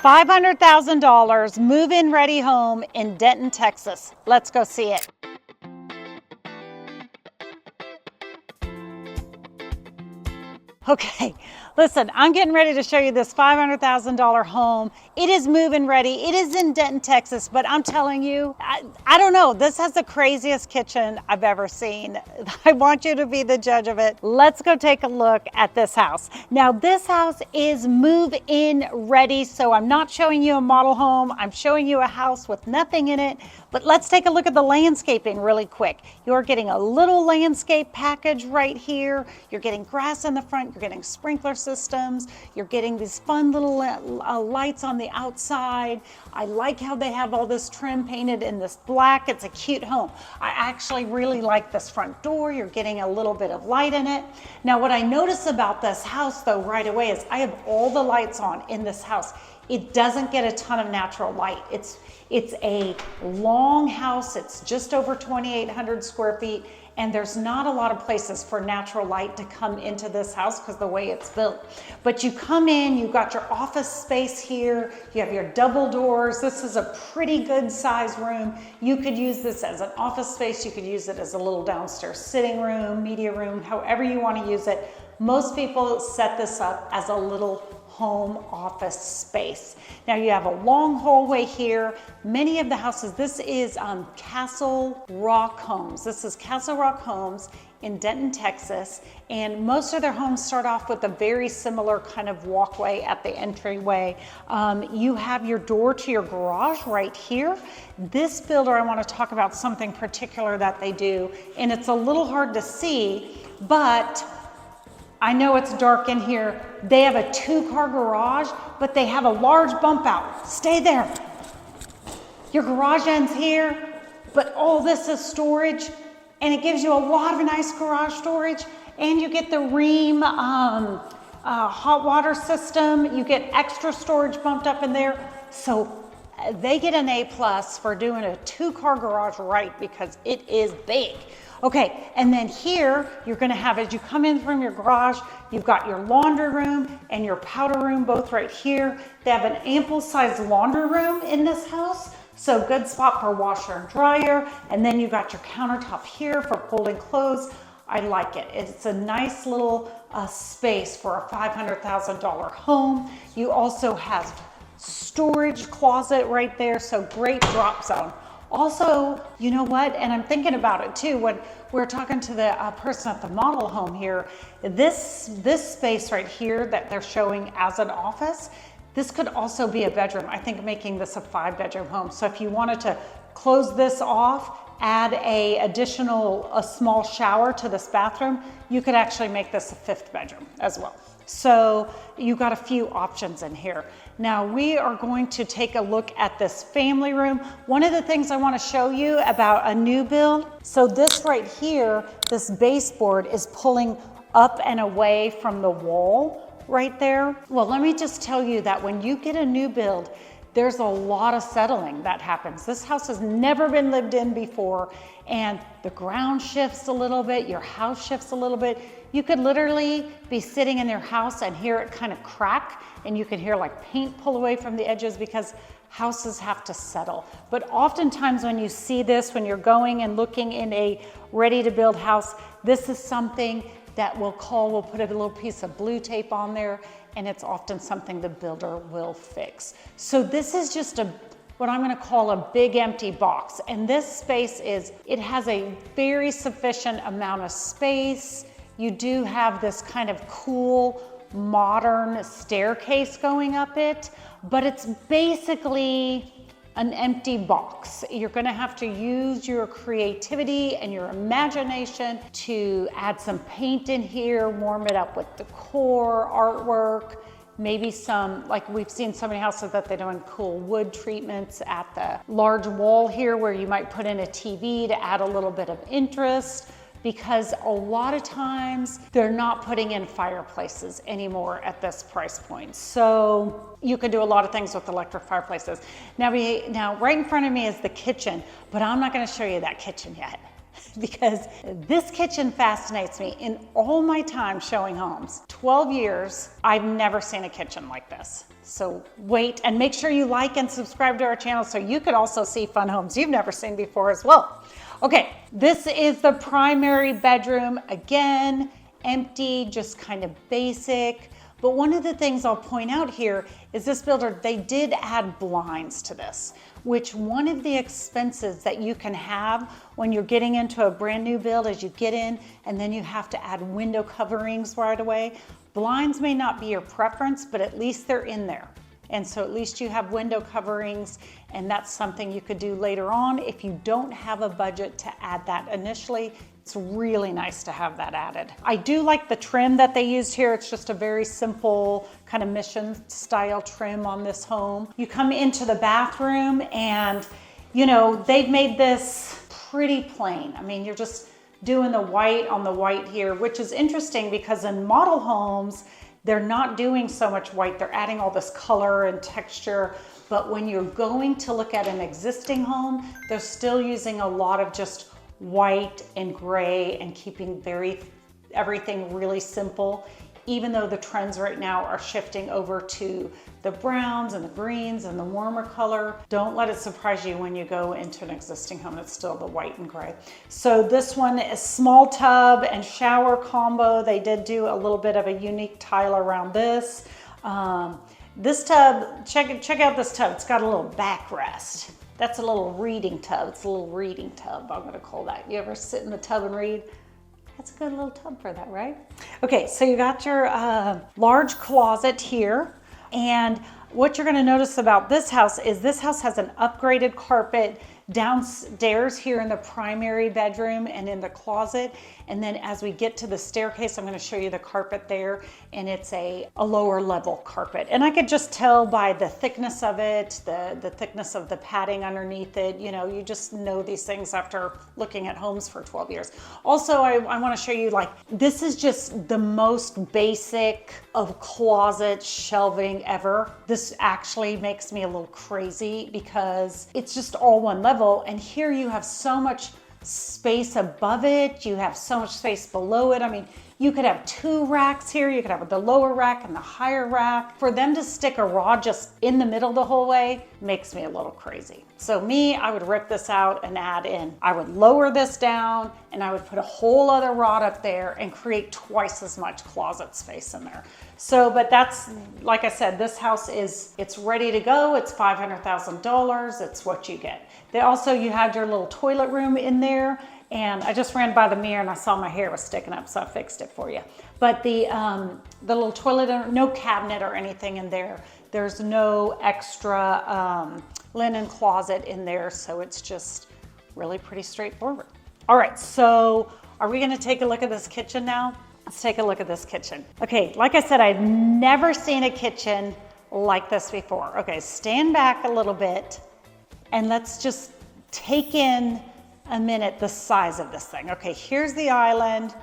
$500,000 move-in ready home in Denton, Texas. Let's go see it. Okay, listen, I'm getting ready to show you this $500,000 home. It is move-in ready. It is in Denton, Texas, but I'm telling you, I don't know. This has the craziest kitchen I've ever seen. I want you to be the judge of it. Let's go take a look at this house. Now, this house is move-in ready, so I'm not showing you a model home. I'm showing you a house with nothing in it, but let's take a look at the landscaping really quick. You're getting a little landscape package right here. You're getting grass in the front. You're getting sprinkler systems. You're getting these fun little lights on the outside. I like how they have all this trim painted in this black. It's a cute home. I actually really like this front door. You're getting a little bit of light in it. Now, what I notice about this house though right away is I have all the lights on in this house. It doesn't get a ton of natural light. It's a long house. It's just over 2,800 square feet. And there's not a lot of places for natural light to come into this house because the way it's built. But you come in, you've got your office space here, you have your double doors. This is a pretty good size room. You could use this as an office space. You could use it as a little downstairs sitting room, media room, however you want to use it. Most people set this up as a little home office space. Now you have a long hallway here. Many of the houses, this is Castle Rock Homes. This is Castle Rock Homes in Denton, Texas. And most of their homes start off with a very similar kind of walkway at the entryway. You have your door to your garage right here. This builder, I want to talk about something particular that they do, and it's a little hard to see, but I know it's dark in here. They have a 2-car garage, but they have a large bump out. Stay there. Your garage ends here, but all this is storage, and it gives you a lot of nice garage storage, and you get the Rheem hot water system. You get extra storage bumped up in there. So they get an A+ for doing a 2-car garage right, because it is big. Okay, and then here you're gonna have, as you come in from your garage, you've got your laundry room and your powder room both right here. They have an ample sized laundry room in this house, so good spot for washer and dryer. And then you've got your countertop here for folding clothes. I like it. It's a nice little space for a $500,000 home. You also have storage closet right there, so great drop zone. Also, you know what, and I'm thinking about it too, when we're talking to the person at the model home here, this space right here that they're showing as an office, this could also be a bedroom. I think making this a 5-bedroom home. So if you wanted to close this off, add a small shower to this bathroom, you could actually make this a 5th bedroom as well. So you've got a few options in here. Now we are going to take a look at this family room. One of the things I want to show you about a new build, so this right here, this baseboard is pulling up and away from the wall right there. Well, let me just tell you that when you get a new build, there's a lot of settling that happens. This house has never been lived in before, and the ground shifts a little bit, your house shifts a little bit. You could literally be sitting in your house and hear it kind of crack, and you can hear like paint pull away from the edges because houses have to settle. But oftentimes when you see this, when you're going and looking in a ready to build house, this is something that we'll put a little piece of blue tape on there, and it's often something the builder will fix. So this is just what I'm gonna call a big empty box. And this space it has a very sufficient amount of space. You do have this kind of cool, modern staircase going up it, but it's basically an empty box. You're gonna have to use your creativity and your imagination to add some paint in here, warm it up with decor, artwork, maybe some, like we've seen so many houses that they're doing cool wood treatments at the large wall here where you might put in a TV to add a little bit of interest, because a lot of times they're not putting in fireplaces anymore at this price point. So you can do a lot of things with electric fireplaces. Now right in front of me is the kitchen, but I'm not gonna show you that kitchen yet because this kitchen fascinates me. In all my time showing homes, 12 years, I've never seen a kitchen like this. So wait, and make sure you like and subscribe to our channel so you could also see fun homes you've never seen before as well. Okay, this is the primary bedroom. Again, empty, just kind of basic. But one of the things I'll point out here is this builder, they did add blinds to this, which one of the expenses that you can have when you're getting into a brand new build is you get in and then you have to add window coverings right away. Blinds may not be your preference, but at least they're in there. And so at least you have window coverings, and that's something you could do later on. If you don't have a budget to add that initially, it's really nice to have that added. I do like the trim that they used here. It's just a very simple kind of mission style trim on this home. You come into the bathroom and, you know, they've made this pretty plain. I mean, you're just doing the white on the white here, which is interesting because in model homes, they're not doing so much white. They're adding all this color and texture. But when you're going to look at an existing home, they're still using a lot of just white and gray and keeping everything really simple, even though the trends right now are shifting over to the browns and the greens and the warmer color. Don't let it surprise you when you go into an existing home. It's still the white and gray. So this one is small tub and shower combo. They did do a little bit of a unique tile around this. This tub, check out this tub. It's got a little backrest. That's a little reading tub. It's a little reading tub, I'm gonna call that. You ever sit in the tub and read? That's a good little tub for that, right? Okay, so you got your large closet here. And what you're gonna notice about this house is this house has an upgraded carpet downstairs here in the primary bedroom and in the closet. And then as we get to the staircase, I'm gonna show you the carpet there, and it's a lower level carpet. And I could just tell by the thickness of it, the thickness of the padding underneath it. You know, you just know these things after looking at homes for 12 years. Also, I wanna show you, like, this is just the most basic of closet shelving ever. This actually makes me a little crazy because it's just all one level. And here you have so much space above it. You have so much space below it. I mean, you could have two racks here. You could have the lower rack and the higher rack. For them to stick a rod just in the middle the whole way makes me a little crazy. So me, I would rip this out and add in. I would lower this down and I would put a whole other rod up there and create twice as much closet space in there. So, but that's, like I said, this house it's ready to go. It's $500,000. It's what you get. They also, you had your little toilet room in there, and I just ran by the mirror and I saw my hair was sticking up, so I fixed it for you. But the little toilet, no cabinet or anything in there. There's no extra linen closet in there, so it's just really pretty straightforward. All right, so are we gonna take a look at this kitchen now? Let's take a look at this kitchen. Okay, like I said, I've never seen a kitchen like this before. Okay, stand back a little bit and let's just take in a minute the size of this thing. Okay, here's the island.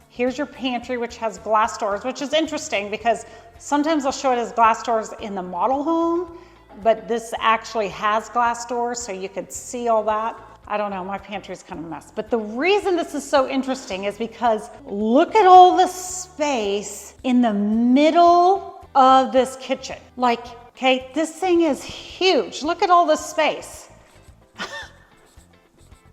Here's your pantry, which has glass doors, which is interesting because sometimes I'll show it as glass doors in the model home, but this actually has glass doors, so you could see all that. I don't know, my pantry's kind of a mess. But the reason this is so interesting is because look at all the space in the middle of this kitchen. Like, okay, this thing is huge. Look at all the space.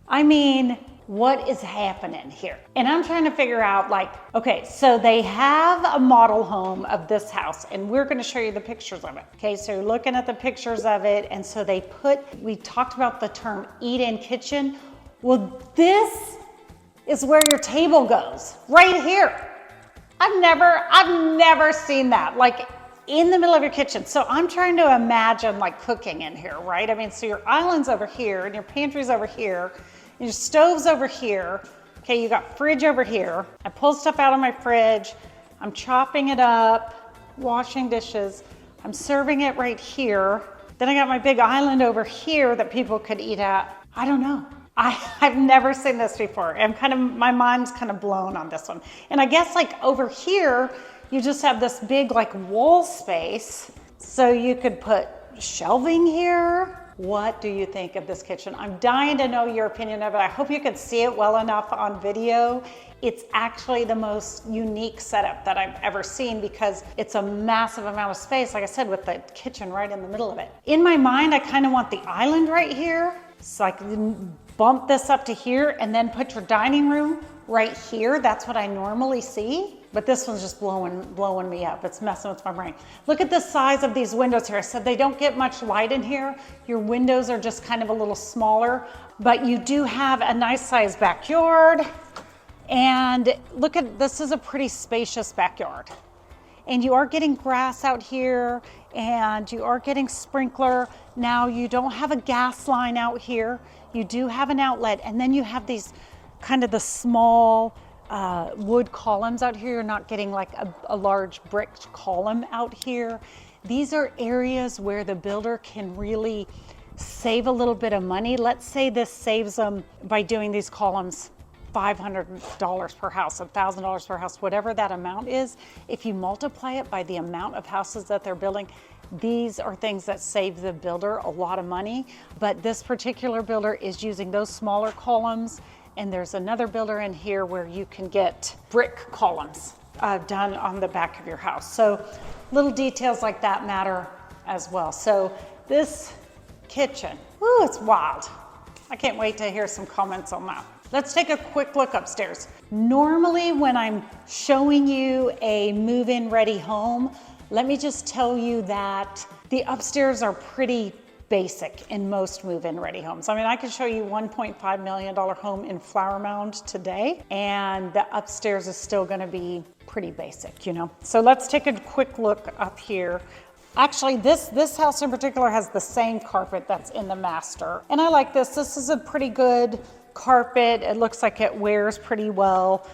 I mean, what is happening here? And I'm trying to figure out, like, okay, so they have a model home of this house, and we're gonna show you the pictures of it. Okay, so you're looking at the pictures of it, and so we talked about the term eat-in kitchen. Well, this is where your table goes, right here. I've never seen that, like in the middle of your kitchen. So I'm trying to imagine like cooking in here, right? I mean, so your island's over here, and your pantry's over here, and your stove's over here. Okay, you got fridge over here. I pull stuff out of my fridge. I'm chopping it up, washing dishes. I'm serving it right here. Then I got my big island over here that people could eat at. I don't know. I've never seen this before. My mind's kind of blown on this one. And I guess like over here, you just have this big like wall space. So you could put shelving here. What do you think of this kitchen? I'm dying to know your opinion of it. I hope you can see it well enough on video. It's actually the most unique setup that I've ever seen because it's a massive amount of space, like I said, with the kitchen right in the middle of it. In my mind, I kind of want the island right here. So I can bump this up to here and then put your dining room right here. That's what I normally see. But this one's just blowing me up. It's messing with my brain. Look at the size of these windows here. I said they don't get much light in here. Your windows are just kind of a little smaller, but you do have a nice sized backyard. And look at, this is a pretty spacious backyard. And you are getting grass out here and you are getting sprinkler. Now you don't have a gas line out here. You do have an outlet, and then you have these kind of the small wood columns out here. You're not getting like a large brick column out here. These are areas where the builder can really save a little bit of money. Let's say this saves them by doing these columns $500 per house, $1,000 per house, whatever that amount is. If you multiply it by the amount of houses that they're building, these are things that save the builder a lot of money. But this particular builder is using those smaller columns, and there's another builder in here where you can get brick columns done on the back of your house. So little details like that matter as well. So this kitchen, woo, it's wild. I can't wait to hear some comments on that. Let's take a quick look upstairs. Normally when I'm showing you a move-in ready home, let me just tell you that the upstairs are pretty basic in most move-in ready homes. I mean, I could show you $1.5 million home in Flower Mound today, and the upstairs is still gonna be pretty basic, you know? So let's take a quick look up here. Actually, this house in particular has the same carpet that's in the master. And I like this. This is a pretty good carpet. It looks like it wears pretty well.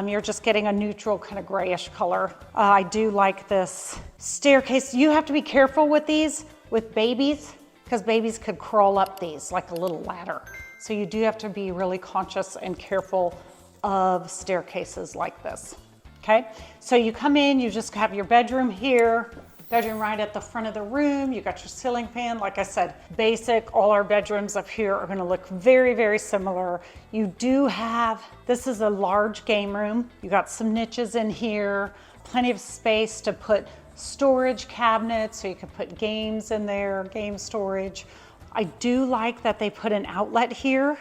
You're just getting a neutral kind of grayish color. I do like this staircase. You have to be careful with these, with babies, because babies could crawl up these like a little ladder. So you do have to be really conscious and careful of staircases like this, okay? So you come in, you just have your bedroom here, bedroom right at the front of the room. You got your ceiling fan. Like I said, basic. All our bedrooms up here are gonna look very, very similar. You do have, this is a large game room. You got some niches in here, plenty of space to put storage cabinets, so you can put games in there, game storage. I do like that they put an outlet here.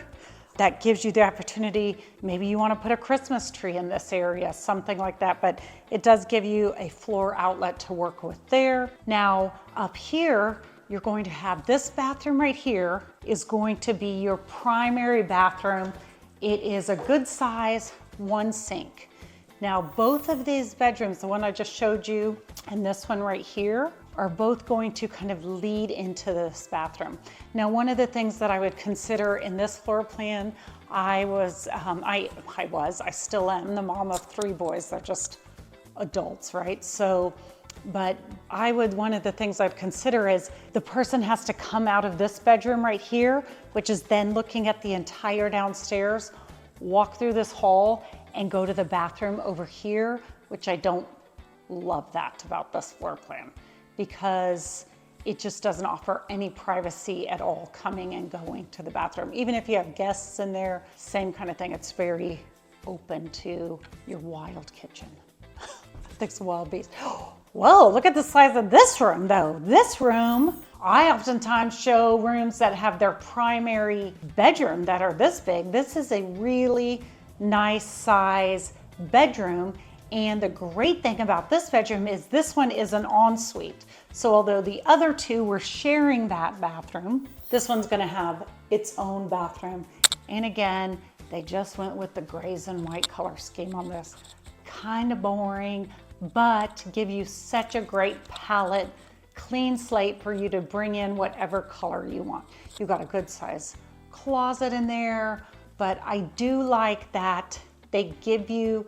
That gives you the opportunity, maybe you want to put a Christmas tree in this area, something like that, but it does give you a floor outlet to work with there. Now up here, you're going to have this bathroom right here is going to be your primary bathroom. It is a good size, one sink. Now both of these bedrooms, the one I just showed you and this one right here, are both going to kind of lead into this bathroom. Now, one of the things that I would consider in this floor plan, I still am the mom of 3 boys. They're just adults, right? So, but one of the things I'd consider is the person has to come out of this bedroom right here, which is then looking at the entire downstairs, walk through this hall and go to the bathroom over here, which I don't love that about this floor plan, because it just doesn't offer any privacy at all coming and going to the bathroom. Even if you have guests in there, same kind of thing. It's very open to your wild kitchen. Thanks, wild beast. Whoa, look at the size of this room though. This room, I oftentimes show rooms that have their primary bedroom that are this big. This is a really nice size bedroom. And the great thing about this bedroom is this one is an ensuite. So although the other 2 were sharing that bathroom, this one's gonna have its own bathroom. And again, they just went with the grays and white color scheme on this. Kind of boring, but give you such a great palette, clean slate for you to bring in whatever color you want. You got a good size closet in there, but I do like that they give you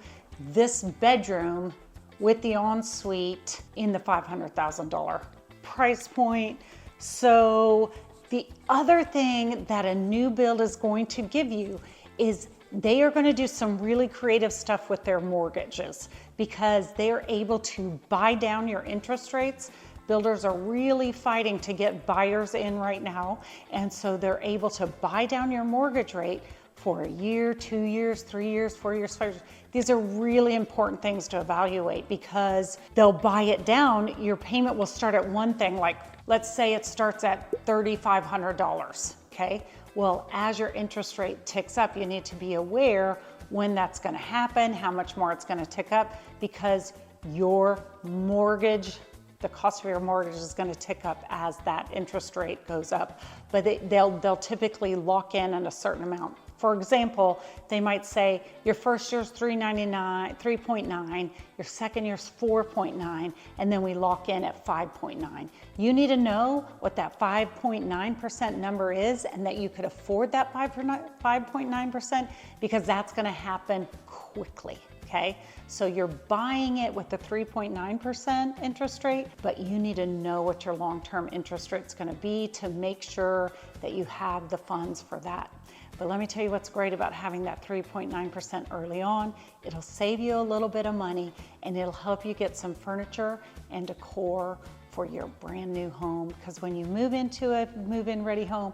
this bedroom with the ensuite in the $500,000 price point. So the other thing that a new build is going to give you is they are going to do some really creative stuff with their mortgages, because they're able to buy down your interest rates, Builders are really fighting to get buyers in right now. And so they're able to buy down your mortgage rate for a year, 2 years, 3 years, 4 years, 5 years. These are really important things to evaluate because they'll buy it down. Your payment will start at one thing, like let's say it starts at $3,500, okay? Well, as your interest rate ticks up, you need to be aware when that's gonna happen, how much more it's gonna tick up, because your mortgage, the cost of your mortgage is going to tick up as that interest rate goes up. But they'll typically lock in at a certain amount. For example, they might say your first year's 3.9, your second year's 4.9, and then we lock in at 5.9. You need to know what that 5.9% number is and that you could afford that 5.9%, because that's going to happen quickly. Okay, so you're buying it with the 3.9% interest rate, but you need to know what your long-term interest rate is going to be to make sure that you have the funds for that. But let me tell you what's great about having that 3.9% early on. It'll save you a little bit of money, and it'll help you get some furniture and decor for your brand new home, because when you move into a move-in ready home,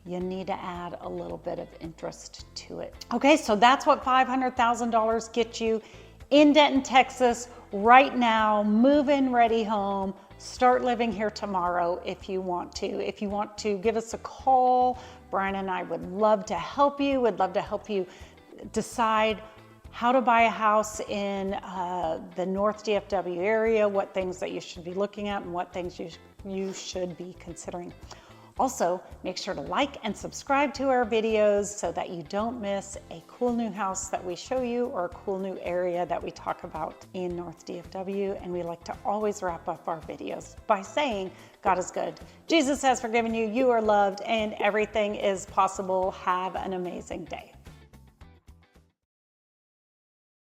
you need to add a little bit of interest to it. Okay, so that's what $500,000 gets you in Denton, Texas, right now, move-in ready home. Start living here tomorrow if you want to. If you want to give us a call, Brian and I would love to help you. Would love to help you decide how to buy a house in the North DFW area, what things that you should be looking at and what things you should be considering. Also, make sure to like and subscribe to our videos so that you don't miss a cool new house that we show you or a cool new area that we talk about in North DFW. And we like to always wrap up our videos by saying, God is good. Jesus has forgiven you, you are loved, and everything is possible. Have an amazing day.